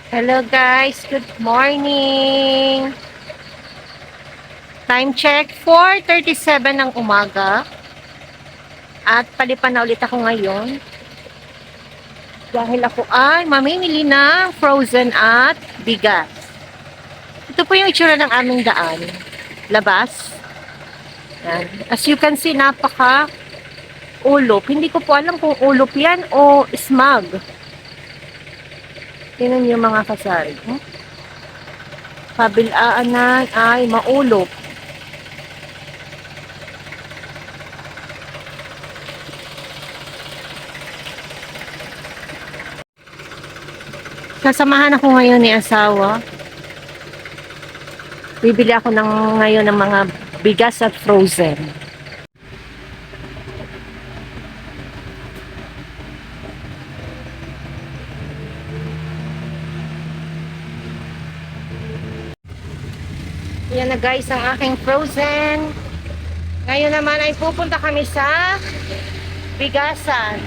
Hello guys, good morning. Time check 4:37 ng umaga. At palipan na ulit ako ngayon dahil ako ay mamimili ng frozen at bigas. Ito po yung itsura ng aming daan. Labas. Yan. As you can see, napaka ulop. Hindi ko po alam kung ulop yan o smog. Tingnan niyo mga kasari. Kabilaanan ay maulop. Sasamahan ako ngayon ni asawa. Bibili ako ngayon ng mga bigas at frozen. Yan na guys ang aking frozen. Ngayon naman ay pupunta kami sa bigasan.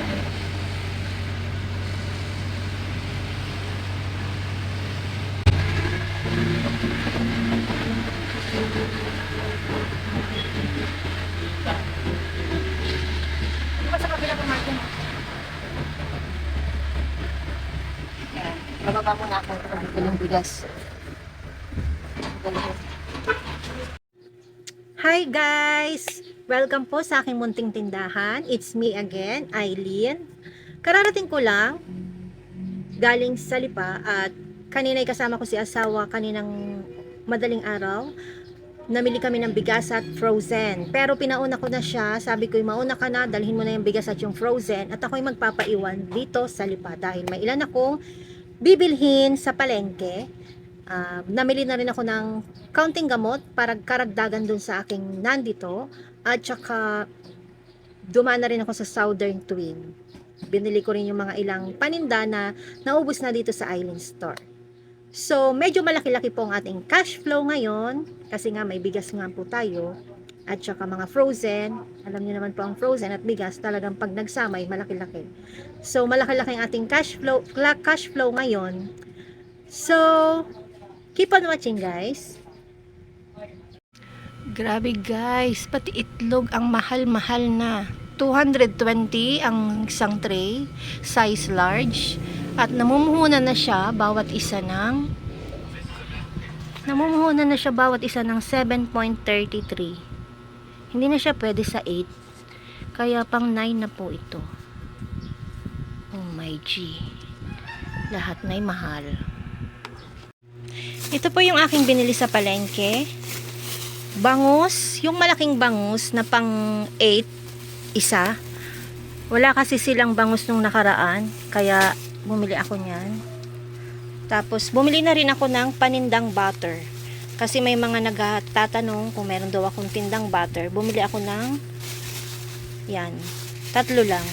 Sa kabila ko Martin. Bababa muna ako ng bigas. Hi guys! Welcome po sa aking munting tindahan. It's me again, Eileen. Kararating ko lang galing sa Lipa at kanina'y kasama ko si asawa kaninang madaling araw. Namili kami ng bigas at frozen. Pero pinauna ko na siya. Sabi ko, mauna ka na, dalhin mo na yung bigas at yung frozen. At ako'y magpapaiwan dito sa Lipa dahil may ilan akong bibilhin sa palengke. Namili na rin ako ng kaunting gamot para karagdagan dun sa aking nandito. At saka dumaan na rin ako sa Southern Twin. Binili ko rin yung mga ilang paninda na naubos na dito sa Island Store. So, medyo malaki-laki po ang ating cash flow ngayon kasi nga may bigas nga po tayo at saka mga frozen. Alam niyo naman po ang frozen at bigas talagang pag nagsama ay malaki-laki. So, malaki-laki ang ating cash flow ngayon. So, keep on watching guys. Grabe guys, pati itlog ang mahal-mahal na. 220 ang isang tray, size large. At namumuhunan na siya bawat isa ng 7.33. Hindi na siya pwede sa 8. Kaya pang 9 na po ito. Oh my G. Lahat na'y mahal. Ito po yung aking binili sa palengke. Bangus, yung malaking bangus na pang 8 isa. Wala kasi silang bangus nung nakaraan, kaya bumili ako niyan. Tapos bumili na rin ako ng panindang butter. Kasi may mga nagtatanong kung meron daw akong tindang butter. Bumili ako ng yan, 3 lang.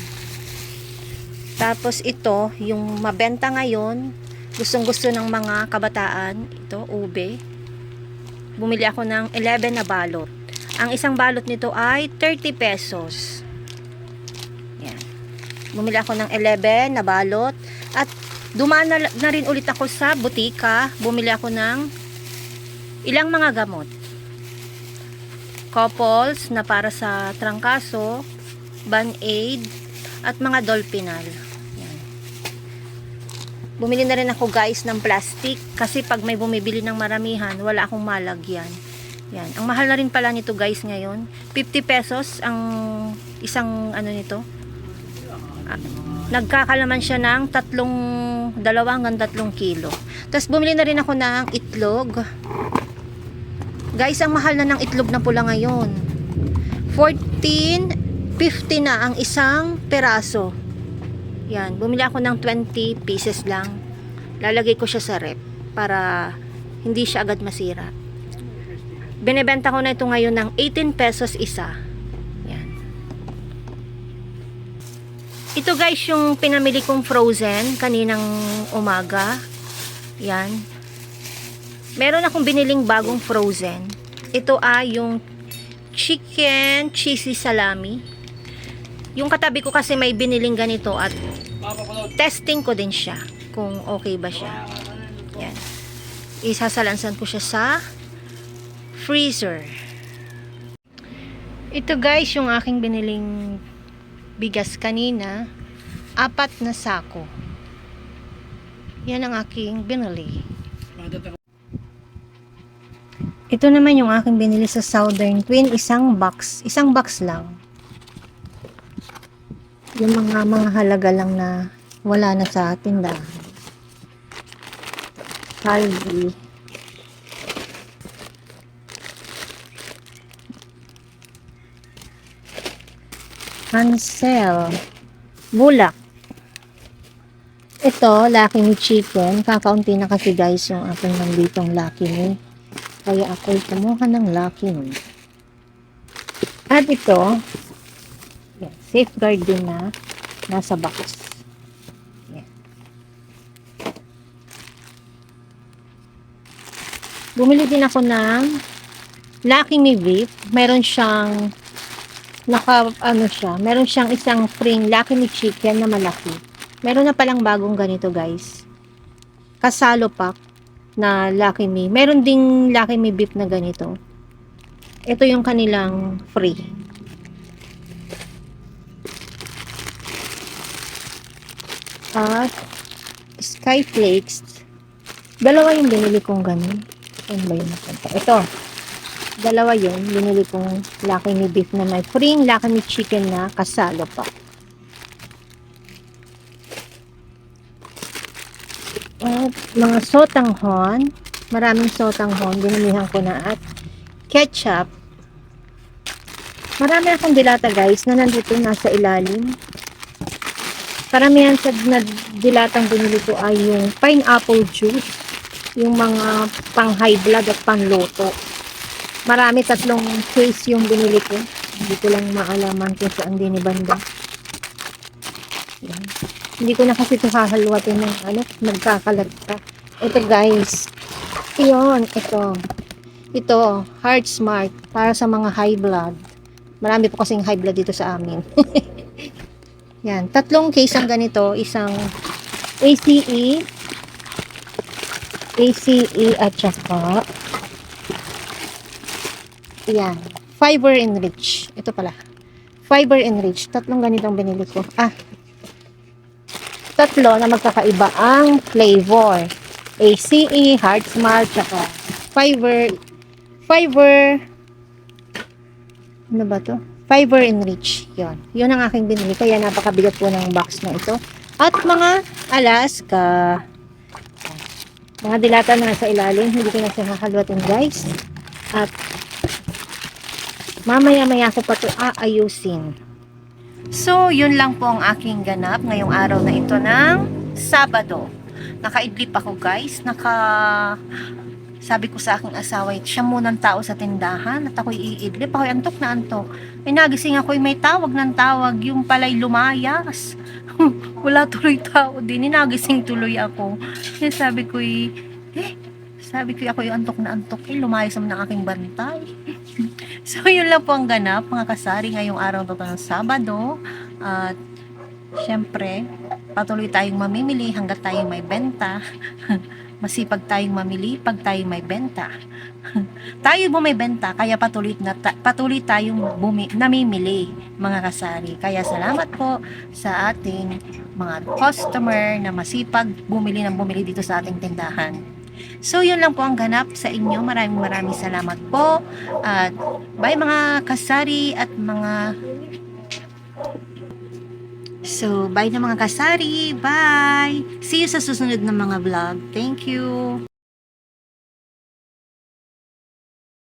Tapos ito, yung mabenta ngayon, gustong-gusto ng mga kabataan, ito, ube. Bumili ako ng 11 na balot. Ang isang balot nito ay 30 pesos. Yan. Bumili ako ng 11 na balot. At dumaan na rin ulit ako sa butika. Bumili ako ng ilang mga gamot. Couples na para sa trangkaso, Band-Aid, at mga Dolpinal. Yan. Bumili na rin ako guys ng plastic kasi pag may bumibili ng maramihan, wala akong malagyan. Yan. Ang mahal na rin pala nito guys ngayon. 50 pesos ang isang ano nito. Nagkakalaman siya ng 2 hanggang 3 kilo. Tapos bumili na rin ako ng itlog. Guys, ang mahal na ng itlog na pula ngayon. 14.50 na ang isang peraso. Yan. Bumili ako ng 20 pieces lang. Lalagay ko siya sa rep para hindi siya agad masira. Binebenta ko na ito ngayon ng 18 pesos isa. Yan. Ito guys yung pinamili kong frozen kaninang umaga. Yan. Meron akong biniling bagong frozen. Ito ay yung chicken cheesy salami. Yung katabi ko kasi may biniling ganito at testing ko din siya kung okay ba siya. Yan. Isasalansan ko siya sa freezer. Ito guys, yung aking biniling bigas kanina. 4 na sako. Yan ang aking binili. Ito naman yung aking binili sa Southern Queen. Isang box lang. Yung mga halaga lang na wala na sa tindahan. Calvi. Hansel. Bulak. Ito, Lucky Me Chicken. Kakaunti na kasi guys yung aking nanditong Lucky Me. Kaya ako'y kumuha ng Lucky Me. At ito, yan, safeguard din na nasa box. Yan. Bumili din ako ng Lucky Me Beef. Meron siyang meron siyang isang frame Lucky Me Chicken na malaki. Meron na palang bagong ganito guys. Kasalo pack na Lucky Me. Meron ding Lucky Me Beef na ganito. Ito yung kanilang free. At Sky Flakes. Dalawa yung binili kong ganun. Ano ba yun? Ito. Dalawa yun. Binili kong Lucky Me Beef na may free Lucky Me Chicken na kasalo pa. At mga sotanghon. Maraming sotanghon. Binilihan ko na at ketchup. Marami akong dilata guys na nandito nasa ilalim. Karamihan sa dilatang binili ko ay yung pineapple juice. Yung mga pang high blood at pang loto. Marami, 3 case yung binili ko. Hindi ko lang maalaman kung saan din ni banda. Yan. Hindi ko na kasi ito hahalwatin ng magkakalat pa. Ito guys. Iyon, ito. Ito, Heart Smart. Para sa mga high blood. Marami po kasing high blood dito sa amin. Yan. 3 case ang ganito. Isang ACE. ACE at saka yan. Fiber Enrich. Ito pala. Fiber Enrich. 3 ganitong binili ko. 3 na magkakaiba ang flavor. ACE, Heart Smart, saka Fiber ano ba to? Fiber Enrich. Yun. Yun ang aking binili. Kaya napakabigat po ng box na ito. At mga Alaska. Mga dilata na nasa ilalim. Hindi ko na siya hahalwatin guys. At mamaya-maya ko pa ito aayusin. So, yun lang po ang aking ganap ngayong araw na ito ng Sabado. Nakaidlip ako guys. Sabi ko sa aking asawa, siya munang tao sa tindahan at ako'y iidlip. Ako'y antok na antok. Ay nagising ako'y may tawag ng tawag. Yung pala'y lumayas. Wala tuloy tao din. Nagising tuloy ako. Kaya sabi ko'y ako'y antok na antok. Lumayas naman ang aking bantay. So, yun lang po ang ganap, mga kasari, ngayong araw na ito ng Sabado. At, syempre, patuloy tayong mamimili hanggat tayo may benta. Masipag tayong mamili pag tayo may benta. Tayo bumibenta, kaya patuloy tayong namimili, mga kasari. Kaya salamat po sa ating mga customer na masipag bumili dito sa ating tindahan. So, yun lang po ang ganap sa inyo. Maraming salamat po. At bye mga kasari at mga... So, bye na mga kasari. Bye! See you sa susunod na mga vlog. Thank you!